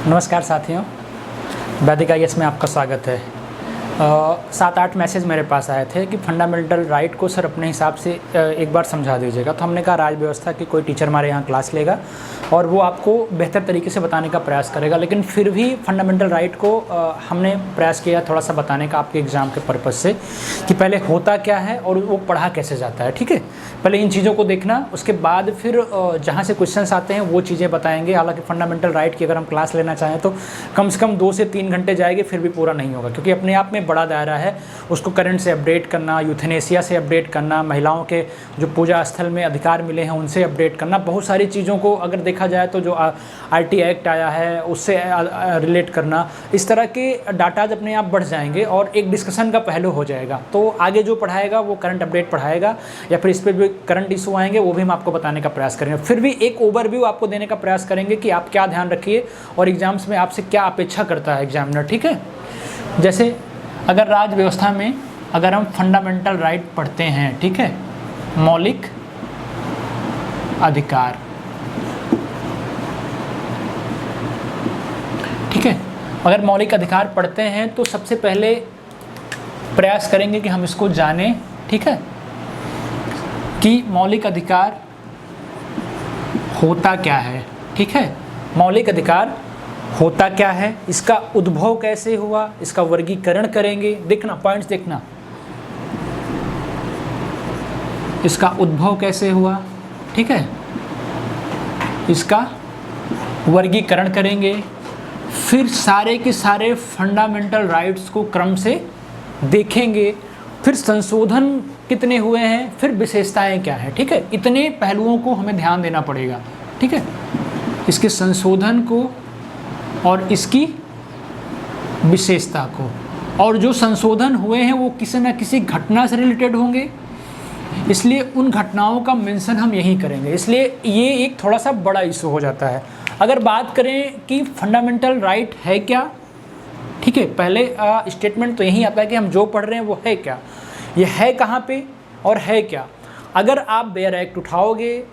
नमस्कार साथियों, वैदिक आईएएस में आपका स्वागत है। 7-8 मैसेज मेरे पास आए थे कि फंडामेंटल राइट को सर अपने हिसाब से एक बार समझा दीजिएगा। तो हमने कहा राज व्यवस्था की कोई टीचर हमारे यहाँ क्लास लेगा और वो आपको बेहतर तरीके से बताने का प्रयास करेगा, लेकिन फिर भी फंडामेंटल राइट को हमने प्रयास किया थोड़ा सा बताने का आपके एग्ज़ाम के पर्पज़ से कि पहले होता क्या है और वो पढ़ा कैसे जाता है। ठीक है, पहले इन चीज़ों को देखना, उसके बाद फिर जहाँ से क्वेश्चंस आते हैं वो चीज़ें बताएंगे। हालांकि फंडामेंटल राइट की अगर हम क्लास लेना चाहें तो कम से कम 2 से 3 घंटे जाएंगे, फिर भी पूरा नहीं होगा, क्योंकि अपने आप में बड़ा दायरा है। उसको करंट से अपडेट करना, यूथेनेसिया से अपडेट करना, महिलाओं के जो पूजा स्थल में अधिकार मिले हैं उनसे अपडेट करना, बहुत सारी चीज़ों को अगर देखा जाए तो जो आरटी एक्ट आया है उससे रिलेट करना, इस तरह के डाटाज अपने आप बढ़ जाएंगे और एक डिस्कशन का पहलू हो जाएगा। तो आगे जो पढ़ाएगा वो करंट अपडेट पढ़ाएगा या फिर इस पर भी करंट इशू आएंगे वो भी हम आपको बताने का प्रयास करेंगे। फिर भी एक ओवरव्यू आपको देने का प्रयास करेंगे कि आप क्या ध्यान रखिए और एग्जाम्स में आपसे क्या अपेक्षा करता है एग्जामिनर। ठीक है, जैसे अगर राज व्यवस्था में अगर हम फंडामेंटल राइट पढ़ते हैं, ठीक है, मौलिक अधिकार, ठीक है, अगर मौलिक अधिकार पढ़ते हैं तो सबसे पहले प्रयास करेंगे कि हम इसको जानें। ठीक है, कि मौलिक अधिकार होता क्या है। ठीक है, मौलिक अधिकार होता क्या है, इसका उद्भव कैसे हुआ, इसका वर्गीकरण करेंगे। देखना पॉइंट्स, देखना इसका उद्भव कैसे हुआ, ठीक है, इसका वर्गीकरण करेंगे। फिर सारे के सारे फंडामेंटल राइट्स को क्रम से देखेंगे, फिर संशोधन कितने हुए हैं, फिर विशेषताएं क्या है। ठीक है, इतने पहलुओं को हमें ध्यान देना पड़ेगा। ठीक है, इसके संशोधन को और इसकी विशेषता को, और जो संशोधन हुए हैं वो किसी न किसी घटना से रिलेटेड होंगे, इसलिए उन घटनाओं का मेंशन हम यहीं करेंगे। इसलिए ये एक थोड़ा सा बड़ा इशू हो जाता है। अगर बात करें कि फंडामेंटल राइट है क्या, ठीक है, पहले स्टेटमेंट तो यही आता है कि हम जो पढ़ रहे हैं वो है क्या, ये है कहाँ पे और है क्या। अगर आप बेयर एक्ट उठाओगे,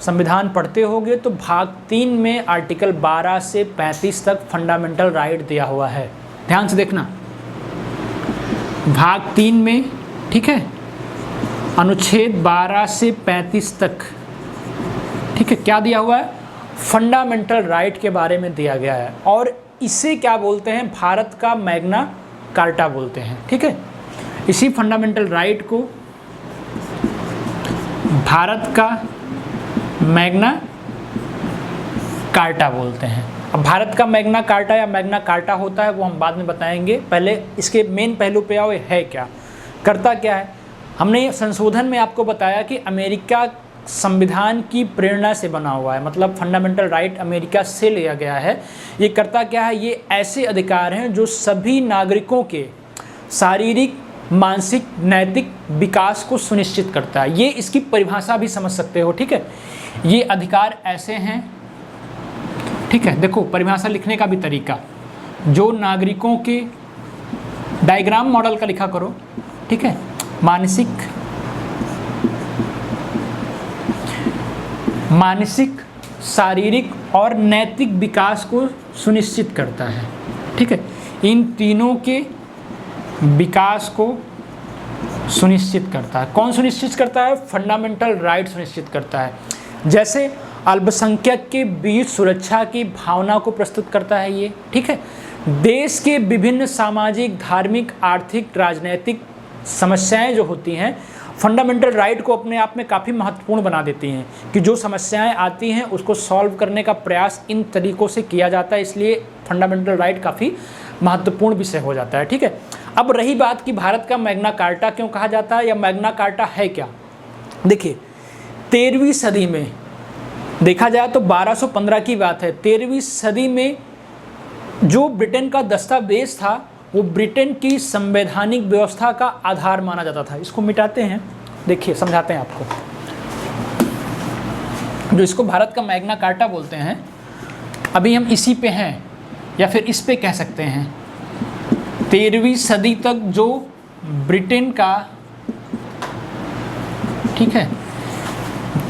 संविधान पढ़ते होगे तो भाग 3 में आर्टिकल 12 से 35 तक फंडामेंटल राइट दिया हुआ है। ध्यान से देखना, भाग 3 में, ठीक है, अनुच्छेद 12 से 35 तक, ठीक है, क्या दिया हुआ है, फंडामेंटल राइट के बारे में दिया गया है। और इसे क्या बोलते हैं, भारत का मैग्ना कार्टा बोलते हैं। ठीक है, इसी फंडामेंटल राइट को भारत का मैग्ना कार्टा बोलते हैं। अब भारत का मैग्ना कार्टा या मैग्ना कार्टा होता है वो हम बाद में बताएंगे, पहले इसके मेन पहलू पे आओ, है क्या, करता क्या है। हमने संशोधन में आपको बताया कि अमेरिका संविधान की प्रेरणा से बना हुआ है, मतलब फंडामेंटल राइट अमेरिका से लिया गया है। ये करता क्या है, ये ऐसे अधिकार हैं जो सभी नागरिकों के शारीरिक, मानसिक, नैतिक विकास को सुनिश्चित करता है। ये इसकी परिभाषा भी समझ सकते हो। ठीक है, ये अधिकार ऐसे हैं, ठीक है, देखो परिभाषा लिखने का भी तरीका, जो नागरिकों के, डायग्राम मॉडल का लिखा करो, ठीक है, मानसिक, शारीरिक और नैतिक विकास को सुनिश्चित करता है। ठीक है, इन तीनों के विकास को सुनिश्चित करता है। कौन सुनिश्चित करता है, फंडामेंटल राइट सुनिश्चित करता है। जैसे अल्पसंख्यक के बीच सुरक्षा की भावना को प्रस्तुत करता है ये। ठीक है, देश के विभिन्न सामाजिक, धार्मिक, आर्थिक, राजनीतिक समस्याएं जो होती हैं फंडामेंटल राइट को अपने आप में काफ़ी महत्वपूर्ण बना देती हैं, कि जो समस्याएं आती हैं उसको सॉल्व करने का प्रयास इन तरीक़ों से किया जाता है। इसलिए फंडामेंटल राइट काफ़ी महत्वपूर्ण विषय हो जाता है। ठीक है, अब रही बात कि भारत का मैग्ना कार्टा क्यों कहा जाता है या मैग्ना कार्टा है क्या। देखिए 13वीं सदी में देखा जाए तो 1215 की बात है। 13वीं सदी में जो ब्रिटेन का दस्तावेज था वो ब्रिटेन की संवैधानिक व्यवस्था का आधार माना जाता था। इसको मिटाते हैं, देखिए समझाते हैं आपको। जो इसको भारत का मैग्ना कार्टा बोलते हैं, अभी हम इसी पे हैं या फिर इस पे कह सकते हैं। 13वीं सदी तक जो ब्रिटेन का, ठीक है,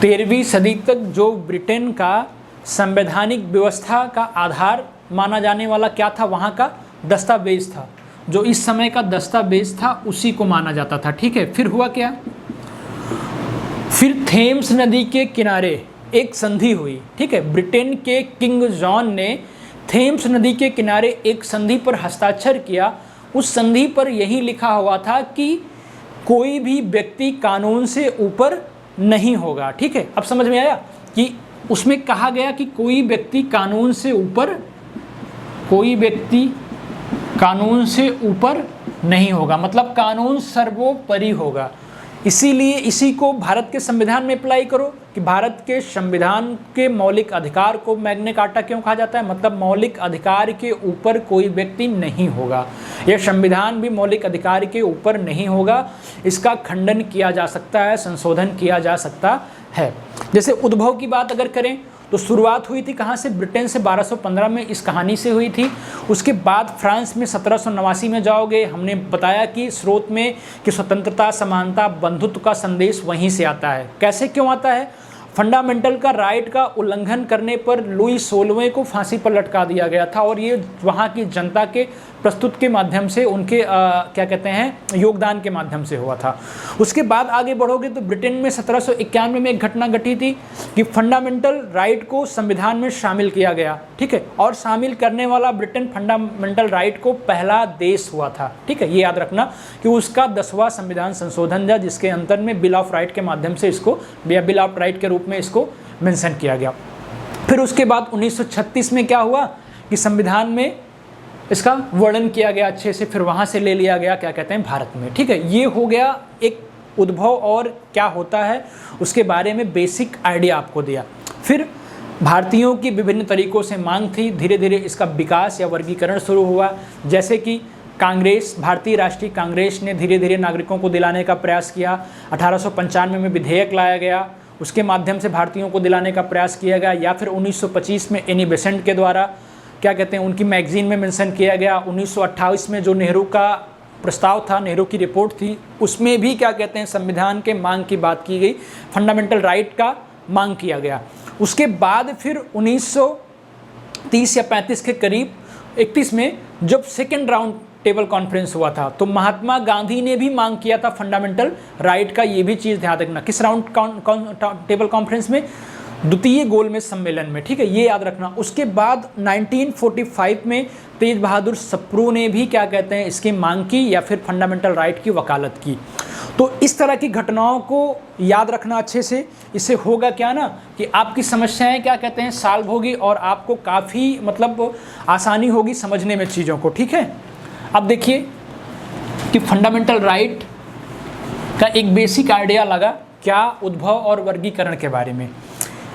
13वीं सदी तक जो ब्रिटेन का संवैधानिक व्यवस्था का आधार माना जाने वाला क्या था, वहाँ का दस्तावेज था, जो इस समय का दस्तावेज था उसी को माना जाता था। ठीक है, फिर हुआ क्या, फिर थेम्स नदी के किनारे एक संधि हुई। ठीक है, ब्रिटेन के किंग जॉन ने थेम्स नदी के किनारे एक संधि पर हस्ताक्षर किया। उस संधि पर यही लिखा हुआ था कि कोई भी व्यक्ति कानून से ऊपर नहीं होगा। ठीक है, अब समझ में आया कि उसमें कहा गया कि कोई व्यक्ति कानून से ऊपर नहीं होगा, मतलब कानून सर्वोपरि होगा। इसीलिए इसी को भारत के संविधान में अप्लाई करो कि भारत के संविधान के मौलिक अधिकार को मैग्ना कार्टा क्यों कहा जाता है, मतलब मौलिक अधिकार के ऊपर कोई व्यक्ति नहीं होगा। यह संविधान भी मौलिक अधिकार के ऊपर नहीं होगा, इसका खंडन किया जा सकता है, संशोधन किया जा सकता है। जैसे उद्भव की बात अगर करें तो शुरुआत हुई थी कहाँ से, ब्रिटेन से 1215 में इस कहानी से हुई थी। उसके बाद फ्रांस में 1789 में जाओगे, हमने बताया कि स्रोत में कि स्वतंत्रता, समानता, बंधुत्व का संदेश वहीं से आता है। कैसे क्यों आता है, फंडामेंटल का राइट का उल्लंघन करने पर लुई 16वें को फांसी पर लटका दिया गया था, और ये वहाँ की जनता के प्रस्तुत के माध्यम से, उनके क्या कहते हैं, योगदान के माध्यम से हुआ था। उसके बाद आगे बढ़ोगे तो ब्रिटेन में 1791 में एक घटना घटी थी कि फंडामेंटल राइट को संविधान में शामिल किया गया। ठीक है, और शामिल करने वाला ब्रिटेन फंडामेंटल राइट को पहला देश हुआ था। ठीक है, ये याद रखना कि उसका 10वां संविधान संशोधन था, जिसके अंतर में बिल ऑफ राइट के माध्यम से इसको, या बिल ऑफ राइट के रूप में इसको मेंशन किया गया। फिर उसके बाद 1936 में क्या हुआ कि संविधान में इसका वर्णन किया गया अच्छे से, फिर वहाँ से ले लिया गया क्या कहते हैं, भारत में। ठीक है, ये हो गया एक उद्भव और क्या होता है उसके बारे में बेसिक आइडिया आपको दिया। फिर भारतीयों की विभिन्न तरीक़ों से मांग थी, धीरे धीरे इसका विकास या वर्गीकरण शुरू हुआ। जैसे कि कांग्रेस, भारतीय राष्ट्रीय कांग्रेस ने धीरे धीरे नागरिकों को दिलाने का प्रयास किया। 1895 में विधेयक लाया गया, उसके माध्यम से भारतीयों को दिलाने का प्रयास किया गया। या फिर 1925 में एनी बेसेंट के द्वारा क्या कहते हैं, उनकी मैगजीन में मेंशन किया गया। 1928 में जो नेहरू का प्रस्ताव था, नेहरू की रिपोर्ट थी, उसमें भी क्या कहते हैं, संविधान के मांग की बात की गई, फंडामेंटल राइट का मांग किया गया। उसके बाद फिर 1930 या 35 के करीब 31 में जब सेकेंड राउंड टेबल कॉन्फ्रेंस हुआ था, तो महात्मा गांधी ने भी मांग किया था फंडामेंटल राइट का। ये भी चीज़ ध्यान रखना, किस राउंड टेबल कॉन्फ्रेंस में, द्वितीय गोलमेज सम्मेलन में। ठीक है, ये याद रखना। उसके बाद 1945 में तेज बहादुर सप्रू ने भी क्या कहते हैं, इसकी मांग की या फिर फंडामेंटल राइट की वकालत की। तो इस तरह की घटनाओं को याद रखना अच्छे से। इससे होगा क्या ना कि आपकी समस्याएं क्या कहते हैं सॉल्व होगी, और आपको काफ़ी मतलब आसानी होगी समझने में चीज़ों को। ठीक है, अब देखिए कि फंडामेंटल राइट का एक बेसिक आइडिया लगा क्या, उद्भव और वर्गीकरण के बारे में।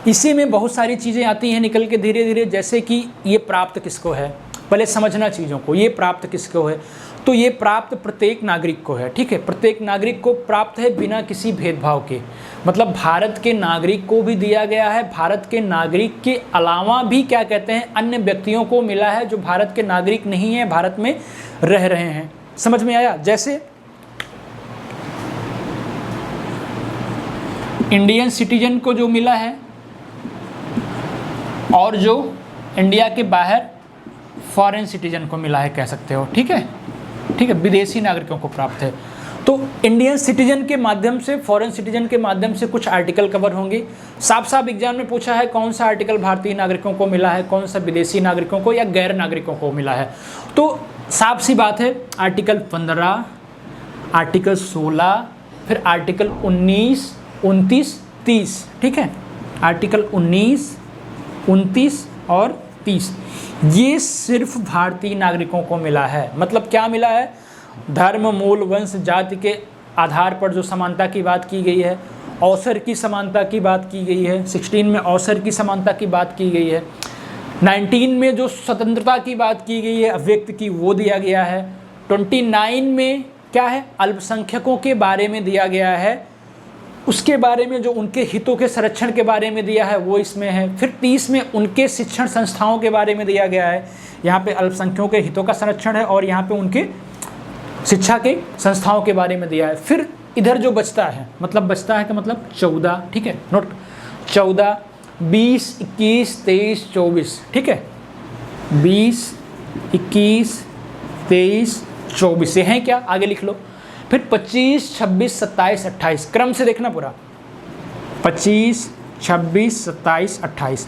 इसी में बहुत सारी चीज़ें आती हैं निकल के धीरे धीरे, जैसे कि ये प्राप्त किसको है, पहले समझना चीज़ों को। ये प्राप्त किसको है, तो ये प्राप्त प्रत्येक नागरिक को है। ठीक है, प्रत्येक नागरिक को प्राप्त है बिना किसी भेदभाव के, मतलब भारत के नागरिक को भी दिया गया है। भारत के नागरिक के अलावा भी क्या कहते हैं अन्य व्यक्तियों को मिला है जो भारत के नागरिक नहीं है, भारत में रह रहे हैं। समझ में आया, जैसे इंडियन सिटीजन को जो मिला है, और जो इंडिया के बाहर फॉरेन सिटीजन को मिला है कह सकते हो। ठीक है, ठीक है, विदेशी नागरिकों को प्राप्त है। तो इंडियन सिटीजन के माध्यम से, फॉरेन सिटीजन के माध्यम से कुछ आर्टिकल कवर होंगे। साफ साफ एग्जाम में पूछा है कौन सा आर्टिकल भारतीय नागरिकों को मिला है, कौन सा विदेशी नागरिकों को या गैर नागरिकों को मिला है। तो साफ सी बात है, आर्टिकल 15, आर्टिकल 16, फिर आर्टिकल 19, 29, 30। ठीक है, आर्टिकल 19, 29 और 30 ये सिर्फ भारतीय नागरिकों को मिला है। मतलब क्या मिला है, धर्म, मूल, वंश, जाति के आधार पर जो समानता की बात की गई है, अवसर की समानता की बात की गई है। 16 में अवसर की समानता की बात की गई है। 19 में जो स्वतंत्रता की बात की गई है अभिव्यक्ति की, वो दिया गया है। 29 में क्या है, अल्पसंख्यकों के बारे में दिया गया है, उसके बारे में जो उनके हितों के संरक्षण के बारे में दिया है वो इसमें है। फिर 30 में उनके शिक्षण संस्थाओं के बारे में दिया गया है। यहाँ पे अल्पसंख्यकों के हितों का संरक्षण है और यहाँ पे उनके शिक्षा के संस्थाओं के बारे में दिया है। फिर इधर जो बचता है, मतलब बचता है कि मतलब 14, ठीक है, नोट 14 20, 21, 23, 24, ठीक है, 20, 21, 23, 24 ये हैं क्या, आगे लिख लो। फिर 25, 26, 27, 28, क्रम से देखना पूरा, 25, 26, 27, 28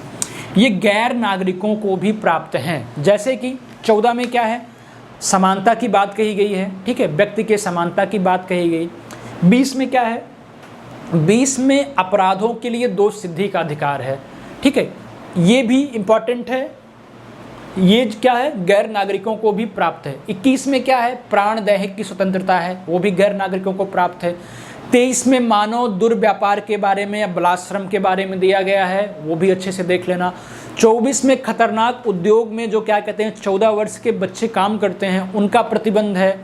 ये गैर नागरिकों को भी प्राप्त हैं। जैसे कि 14 में क्या है, समानता की बात कही गई है, ठीक है, व्यक्ति के समानता की बात कही गई। 20 में क्या है, 20 में अपराधों के लिए दोष सिद्धि का अधिकार है, ठीक है, ये भी इंपॉर्टेंट है, ये क्या है, गैर नागरिकों को भी प्राप्त है। 21 में क्या है, प्राण दैहिक की स्वतंत्रता है, वो भी गैर नागरिकों को प्राप्त है। 23 में मानव दुर्व्यापार के बारे में या बलात्श्रम के बारे में दिया गया है, वो भी अच्छे से देख लेना। 24 में खतरनाक उद्योग में जो क्या कहते हैं 14 वर्ष के बच्चे काम करते हैं उनका प्रतिबंध है।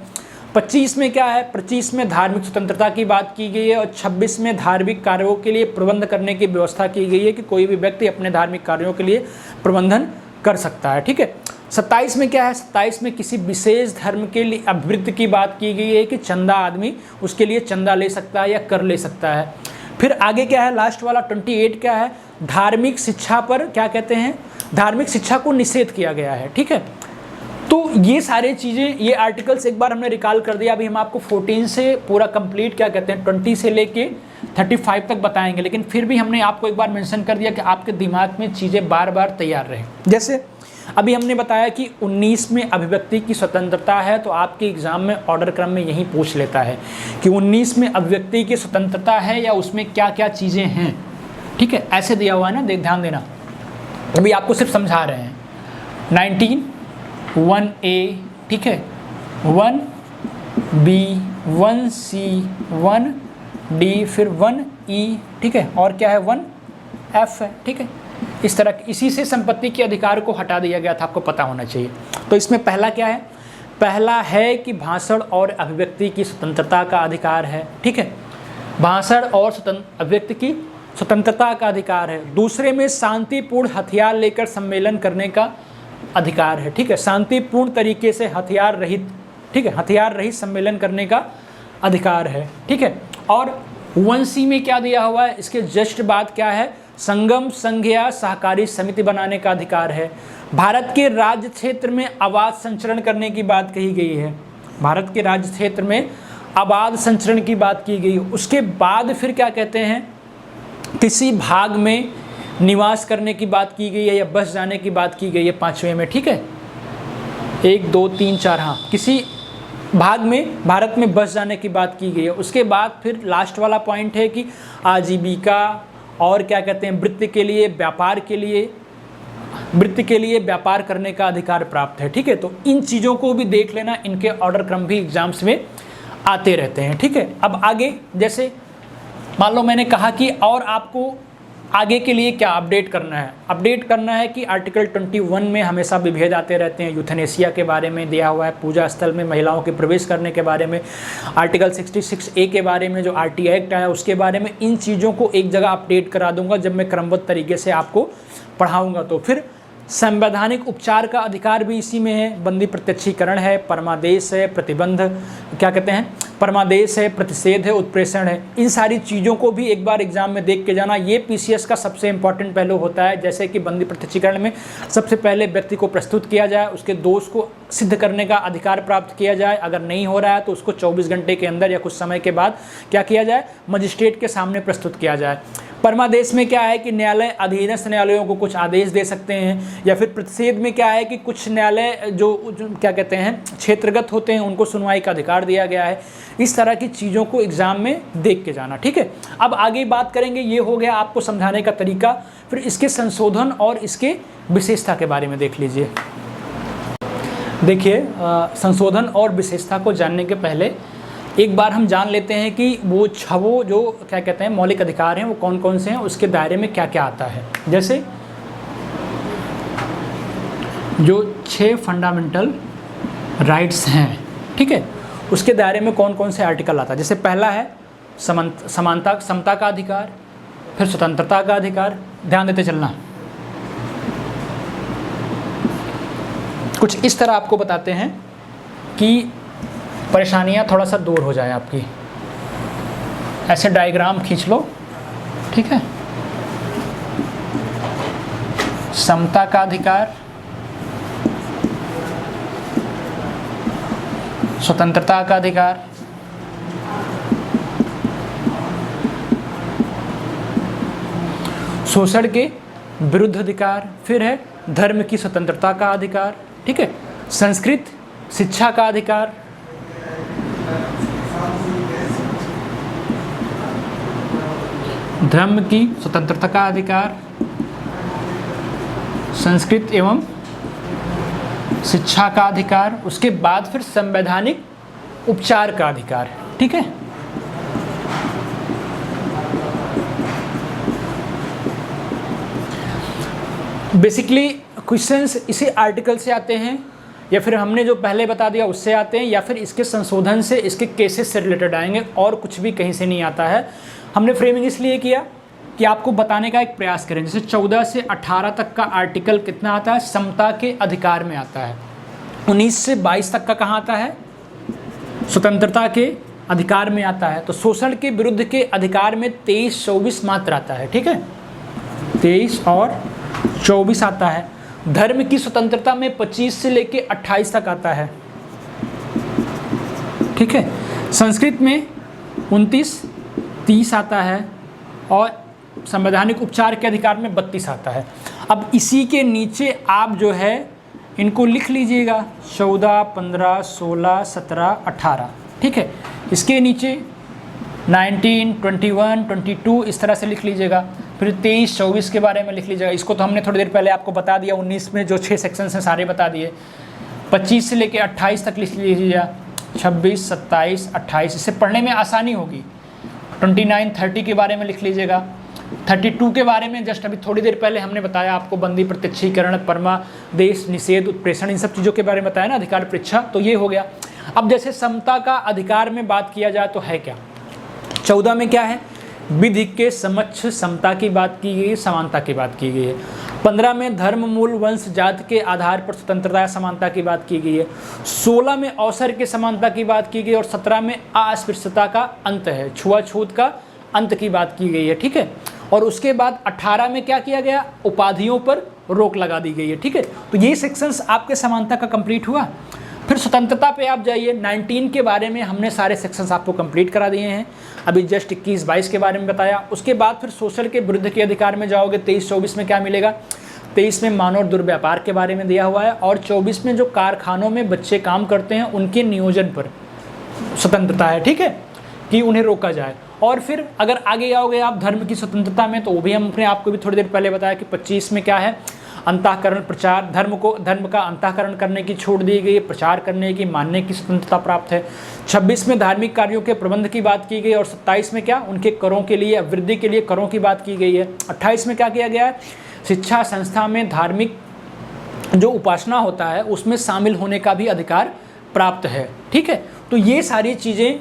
25 में क्या है, 25 में धार्मिक स्वतंत्रता की बात की गई है और 26 में धार्मिक कार्यों के लिए प्रबंध करने की व्यवस्था की गई है कि कोई भी व्यक्ति अपने धार्मिक कार्यों के लिए प्रबंधन कर सकता है, ठीक है। 27 में क्या है, 27 में किसी विशेष धर्म के लिए अभिवृद्धि की बात की गई है कि चंदा आदमी उसके लिए चंदा ले सकता है या कर ले सकता है। फिर आगे क्या है, लास्ट वाला 28 क्या है, धार्मिक शिक्षा पर क्या कहते हैं, धार्मिक शिक्षा को निषेध किया गया है, ठीक है। तो ये सारे चीज़ें, ये आर्टिकल्स एक बार हमने रिकॉल कर दिया। अभी हम आपको 14 से पूरा कंप्लीट क्या कहते हैं 20 से लेके 35 तक बताएंगे, लेकिन फिर भी हमने आपको एक बार मेंशन कर दिया कि आपके दिमाग में चीज़ें बार बार तैयार रहें। जैसे अभी हमने बताया कि 19 में अभिव्यक्ति की स्वतंत्रता है, तो आपके एग्जाम में ऑर्डर क्रम में यही पूछ लेता है कि 19 में अभिव्यक्ति की स्वतंत्रता है या उसमें क्या क्या चीज़ें हैं, ठीक है, ऐसे दिया हुआ है ना, ध्यान देना। अभी आपको सिर्फ समझा रहे हैं। 19 1A, ठीक है, 1B, 1C, 1D, फिर 1E, ठीक है, और क्या है 1F है, ठीक है। इस तरह इसी से संपत्ति के अधिकार को हटा दिया गया था, आपको पता होना चाहिए। तो इसमें पहला क्या है, पहला है कि भाषण और अभिव्यक्ति की स्वतंत्रता का अधिकार है, ठीक है, भाषण और अभिव्यक्ति की स्वतंत्रता का अधिकार है। दूसरे में शांतिपूर्ण हथियार लेकर सम्मेलन करने का अधिकार है, ठीक है, शांतिपूर्ण तरीके से हथियार रहित, ठीक है, हथियार रहित सम्मेलन करने का अधिकार है, ठीक है। और 1C में क्या दिया हुआ है, इसके जस्ट बाद क्या है, संगम संघ या सहकारी समिति बनाने का अधिकार है। भारत के राज्य क्षेत्र में आवास संचरण करने की बात कही गई है, भारत के राज्य क्षेत्र में आवास संचरण की बात की गई। उसके बाद फिर क्या कहते हैं, किसी भाग में निवास करने की बात की गई है या बस जाने की बात की गई है 5वें में, ठीक है, 1 2 3 4, हाँ, किसी भाग में भारत में बस जाने की बात की गई है। उसके बाद फिर लास्ट वाला पॉइंट है कि आजीविका और क्या कहते हैं वृत्ति के लिए, व्यापार के लिए, वृत्ति के लिए व्यापार करने का अधिकार प्राप्त है, ठीक है। तो इन चीज़ों को भी देख लेना, इनके ऑर्डर क्रम भी एग्जाम्स में आते रहते हैं, ठीक है। अब आगे जैसे मान लो मैंने कहा कि और आपको आगे के लिए क्या अपडेट करना है, अपडेट करना है कि आर्टिकल 21 में हमेशा विभेद आते रहते हैं, यूथनेसिया के बारे में दिया हुआ है, पूजा स्थल में महिलाओं के प्रवेश करने के बारे में, आर्टिकल 66A के बारे में जो RT एक्ट है उसके बारे में। इन चीज़ों को एक जगह अपडेट करा दूंगा जब मैं क्रमबद्ध तरीके से आपको पढ़ाऊँगा। तो फिर संवैधानिक उपचार का अधिकार भी इसी में है, बंदी प्रत्यक्षीकरण है, परमादेश है, प्रतिबंध क्या कहते हैं, परमादेश है, प्रतिषेध है, उत्प्रेषण है। इन सारी चीज़ों को भी एक बार एग्जाम में देख के जाना। ये PCS का सबसे इंपॉर्टेंट पहलू होता है। जैसे कि बंदी प्रत्यक्षीकरण में सबसे पहले व्यक्ति को प्रस्तुत किया जाए, उसके दोष को सिद्ध करने का अधिकार प्राप्त किया जाए, अगर नहीं हो रहा है तो उसको 24 घंटे के अंदर या कुछ समय के बाद क्या किया जाए, मजिस्ट्रेट के सामने प्रस्तुत किया जाए। परमादेश में क्या है कि न्यायालय अधीनस्थ न्यायालयों को कुछ आदेश दे सकते हैं, या फिर प्रतिषेध में क्या है कि कुछ न्यायालय जो क्या कहते हैं क्षेत्रगत होते हैं उनको सुनवाई का अधिकार दिया गया है। इस तरह की चीज़ों को एग्जाम में देख के जाना, ठीक है। अब आगे बात करेंगे, ये हो गया आपको समझाने का तरीका। फिर इसके संशोधन और इसके विशेषता के बारे में देख लीजिए। देखिए संशोधन और विशेषता को जानने के पहले एक बार हम जान लेते हैं कि वो छवो जो क्या कहते हैं मौलिक अधिकार हैं वो कौन कौन से हैं, उसके दायरे में क्या क्या आता है। जैसे जो 6 फंडामेंटल राइट्स हैं, ठीक है, उसके दायरे में कौन कौन से आर्टिकल आता है। जैसे पहला है समानता समता का अधिकार, फिर स्वतंत्रता का अधिकार, ध्यान देते चलना। कुछ इस तरह आपको बताते हैं कि परेशानियाँ थोड़ा सा दूर हो जाए आपकी। ऐसे डायग्राम खींच लो, ठीक है। समता का अधिकार, स्वतंत्रता का अधिकार, शोषण के विरुद्ध अधिकार, फिर है धर्म की स्वतंत्रता का अधिकार, ठीक है, संस्कृत शिक्षा का अधिकार, धर्म की स्वतंत्रता का अधिकार, संस्कृत एवं शिक्षा का अधिकार, उसके बाद फिर संवैधानिक उपचार का अधिकार, ठीक है। बेसिकली क्वेश्चंस इसी आर्टिकल से आते हैं, या फिर हमने जो पहले बता दिया उससे आते हैं, या फिर इसके संशोधन से, इसके केसेस से रिलेटेड आएंगे, और कुछ भी कहीं से नहीं आता है। हमने फ्रेमिंग इसलिए किया कि आपको बताने का एक प्रयास करें। जैसे 14 से 18 तक का आर्टिकल कितना आता है, समता के अधिकार में आता है। 19 से 22 तक का कहाँ आता है, स्वतंत्रता के अधिकार में आता है। तो शोषण के विरुद्ध के अधिकार में 23-24 मात्र आता है, ठीक है, 23 और 24 आता है। धर्म की स्वतंत्रता में 25 से लेके 28 तक आता है, ठीक है। संस्कृत में 29-30 आता है, और संवैधानिक उपचार के अधिकार में 32 आता है। अब इसी के नीचे आप जो है इनको लिख लीजिएगा, 14, 15, 16, 17, 18, ठीक है। इसके नीचे 19, 21, 22 इस तरह से लिख लीजिएगा। फिर 23-24 के बारे में लिख लीजिएगा। इसको तो हमने थोड़ी देर पहले आपको बता दिया, 19 में जो 6 सेक्शंस हैं सारे बता दिए। 25 से लेके 28 तक लिख लीजिएगा, 26, 27, 28, इससे पढ़ने में आसानी होगी। 29, 30 के बारे में लिख लीजिएगा। 32 के बारे में जस्ट अभी थोड़ी देर पहले हमने बताया आपको, बंदी, प्रत्यक्षीकरण, परमादेश, निषेध, उत्प्रेषण, इन सब चीज़ों के बारे में बताया ना, अधिकार परीक्षा, तो ये हो गया। अब जैसे समता का अधिकार में बात किया जाए तो है क्या, 14 में क्या है, विधि के समक्ष समता की बात की गई है, समानता की बात की गई है। 15 में धर्म, मूल, वंश, जाति के आधार पर स्वतंत्रता या समानता की बात की गई है। 16 में अवसर के समानता की बात की गई, और 17 में अस्पृश्यता का अंत है, छुआछूत का अंत की बात की गई है, ठीक है। और उसके बाद 18 में क्या किया गया, उपाधियों पर रोक लगा दी गई है, ठीक है। तो ये सेक्शंस आपके समानता का कंप्लीट हुआ। फिर स्वतंत्रता पे आप जाइए, 19 के बारे में हमने सारे सेक्शंस आपको कंप्लीट करा दिए हैं, अभी जस्ट 21-22 के बारे में बताया। उसके बाद फिर शोषण के विरुद्ध के अधिकार में जाओगे, 23-24 में क्या मिलेगा, 23 में मानव दुर्व्यापार के बारे में दिया हुआ है, और 24 में जो कारखानों में बच्चे काम करते हैं उनके नियोजन पर स्वतंत्रता है, ठीक है, कि उन्हें रोका जाए। और फिर अगर आगे आओगे आप धर्म की स्वतंत्रता में, तो वो भी हम अपने आपको भी थोड़ी देर पहले बताया कि 25 में क्या है, अंतःकरण प्रचार, धर्म का अंतःकरण करने की छूट दी गई, प्रचार करने की, मानने की स्वतंत्रता प्राप्त है। 26 में धार्मिक कार्यों के प्रबंध की बात की गई, और 27 में क्या, उनके करों के लिए, वृद्धि के लिए करों की बात की गई है। 28 में क्या किया गया है, शिक्षा संस्था में धार्मिक जो उपासना होता है उसमें शामिल होने का भी अधिकार प्राप्त है, ठीक है। तो ये सारी चीज़ें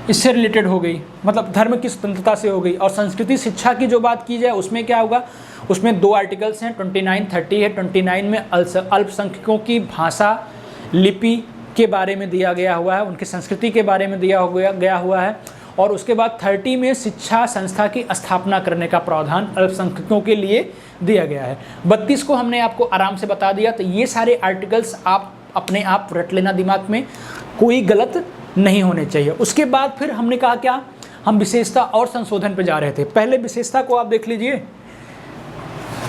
इससे रिलेटेड हो गई, मतलब धर्म की स्वतंत्रता से हो गई। और संस्कृति शिक्षा की जो बात की जाए उसमें क्या होगा, उसमें 2 आर्टिकल्स हैं, 29-30 है। 29 में अल्पसंख्यकों की भाषा, लिपि के बारे में दिया गया हुआ है, उनकी संस्कृति के बारे में दिया गया हुआ है। और उसके बाद 30 में शिक्षा संस्था की स्थापना करने का प्रावधान अल्पसंख्यकों के लिए दिया गया है। 32 को हमने आपको आराम से बता दिया। तो ये सारे आर्टिकल्स आप अपने आप रट लेना दिमाग में, कोई गलत नहीं होने चाहिए। उसके बाद फिर हमने कहा क्या, हम विशेषता और संशोधन पे जा रहे थे। पहले विशेषता को आप देख लीजिए,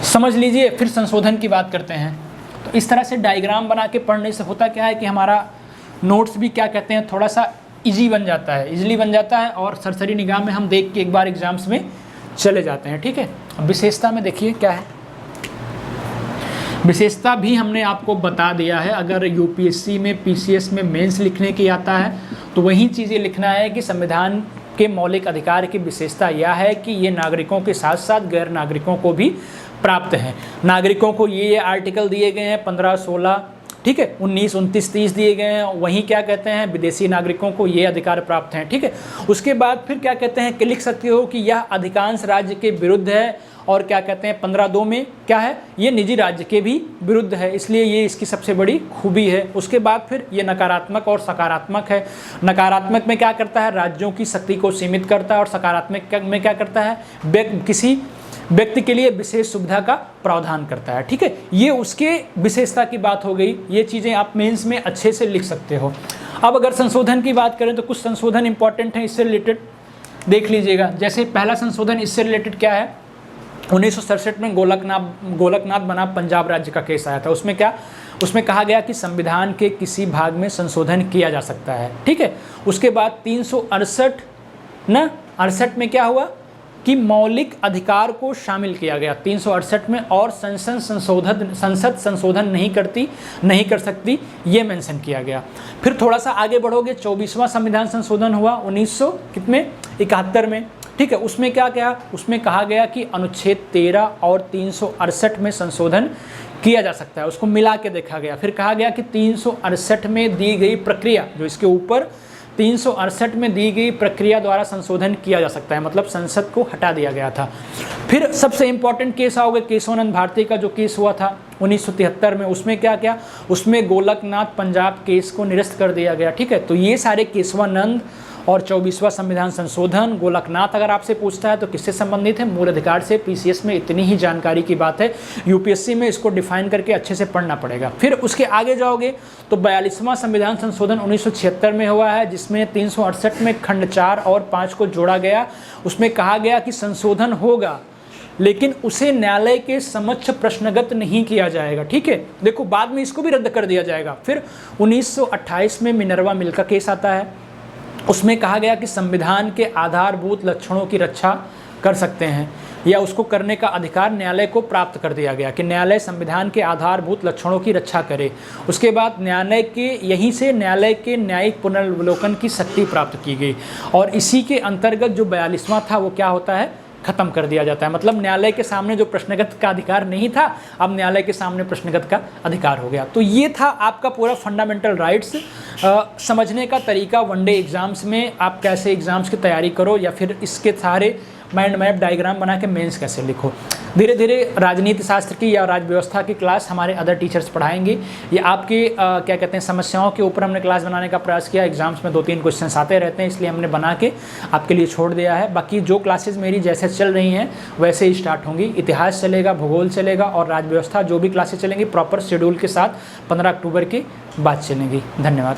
समझ लीजिए, फिर संशोधन की बात करते हैं। तो इस तरह से डायग्राम बना के पढ़ने से होता क्या है कि हमारा नोट्स भी क्या कहते हैं, थोड़ा सा इजी बन जाता है, इजीली बन जाता है, और सरसरी निगाह में हम देख के एक बार एग्जाम्स में चले जाते हैं, ठीक है। अब विशेषता में देखिए क्या है, विशेषता भी हमने आपको बता दिया है। अगर यूपीएससी में, पीसीएस में मेंस लिखने की आता है तो वही चीज़ें लिखना है कि संविधान के मौलिक अधिकार की विशेषता यह है कि ये नागरिकों के साथ साथ गैर नागरिकों को भी प्राप्त हैं। नागरिकों को ये आर्टिकल दिए गए हैं 15, 16, ठीक है, 19, 29, 30 दिए गए हैं। वहीं क्या कहते हैं, विदेशी नागरिकों को ये अधिकार प्राप्त हैं, ठीक है। उसके बाद फिर क्या कहते हैं कि लिख सकते हो कि यह अधिकांश राज्य के विरुद्ध है, और क्या कहते हैं 15(2) में क्या है, ये निजी राज्य के भी विरुद्ध है, इसलिए ये इसकी सबसे बड़ी खूबी है। उसके बाद फिर ये नकारात्मक और सकारात्मक है। नकारात्मक में क्या करता है, राज्यों की शक्ति को सीमित करता है, और सकारात्मक में क्या करता है, किसी व्यक्ति के लिए विशेष सुविधा का प्रावधान करता है। ठीक है, ये उसके विशेषता की बात हो गई। ये चीज़ें आप मेंस में अच्छे से लिख सकते हो। अब अगर संशोधन की बात करें तो कुछ संशोधन इंपॉर्टेंट हैं, इससे रिलेटेड देख लीजिएगा। जैसे पहला संशोधन इससे रिलेटेड क्या है, 1967 में गोलकनाथ बनाम पंजाब राज्य का केस आया था। उसमें कहा गया कि संविधान के किसी भाग में संशोधन किया जा सकता है। ठीक है, उसके बाद 368 में क्या हुआ कि मौलिक अधिकार को शामिल किया गया 368 में, और संसद संशोधन नहीं कर सकती, ये मेंशन किया गया। फिर थोड़ा सा आगे बढ़ोगे, 24वां संविधान संशोधन हुआ 1971 में। ठीक है, उसमें उसमें कहा गया कि अनुच्छेद 13 और 368 में संशोधन किया जा सकता है, उसको मिला के देखा गया। फिर कहा गया कि 368 में दी गई प्रक्रिया, जो इसके ऊपर 368 में दी गई प्रक्रिया द्वारा संशोधन किया जा सकता है, मतलब संसद को हटा दिया गया था। फिर सबसे इंपॉर्टेंट केस आओगे केशवानंद भारती का जो केस हुआ था 1973 में, उसमें क्या उसमें गोलकनाथ पंजाब केस को निरस्त कर दिया गया। ठीक है, तो ये सारे केशवानंद और 24वां संविधान संशोधन, गोलकनाथ अगर आपसे पूछता है तो किससे संबंधित है, मूल अधिकार से। पीसीएस में इतनी ही जानकारी की बात है, यूपीएससी में इसको डिफाइन करके अच्छे से पढ़ना पड़ेगा। फिर उसके आगे जाओगे तो 42वां संविधान संशोधन 1976 में हुआ है, जिसमें 368 में खंड 4 और 5 को जोड़ा गया। उसमें कहा गया कि संशोधन होगा लेकिन उसे न्यायालय के समक्ष प्रश्नगत नहीं किया जाएगा। ठीक है, देखो बाद में इसको भी रद्द कर दिया जाएगा। फिर 1928 में मिनर्वा मिल का केस आता है, उसमें कहा गया कि संविधान के आधारभूत लक्षणों की रक्षा कर सकते हैं या उसको करने का अधिकार न्यायालय को प्राप्त कर दिया गया कि न्यायालय संविधान के आधारभूत लक्षणों की रक्षा करे। उसके बाद न्यायालय के न्यायिक पुनर्वलोकन की शक्ति प्राप्त की गई, और इसी के अंतर्गत जो 42वां था वो क्या होता है, खत्म कर दिया जाता है। मतलब न्यायालय के सामने जो प्रश्नगत का अधिकार नहीं था, अब न्यायालय के सामने प्रश्नगत का अधिकार हो गया। तो ये था आपका पूरा फंडामेंटल राइट्स। समझने का तरीका वनडे एग्जाम्स में आप कैसे एग्जाम्स की तैयारी करो, या फिर इसके सारे माइंड मैप डायग्राम बना के मेंस कैसे लिखो। धीरे धीरे राजनीति शास्त्र की या राज्य व्यवस्था की क्लास हमारे अदर टीचर्स पढ़ाएंगे। ये आपके क्या कहते हैं समस्याओं के ऊपर हमने क्लास बनाने का प्रयास किया। एग्जाम्स में 2-3 क्वेश्चन आते रहते हैं, इसलिए हमने बना के आपके लिए छोड़ दिया है। बाकी जो क्लासेज मेरी जैसे चल रही हैं वैसे ही स्टार्ट होंगी। इतिहास चलेगा, भूगोल चलेगा, और राज्य व्यवस्था जो भी क्लासेज चलेंगी प्रॉपर शेड्यूल के साथ 15 अक्टूबर के बाद चलेंगी। धन्यवाद।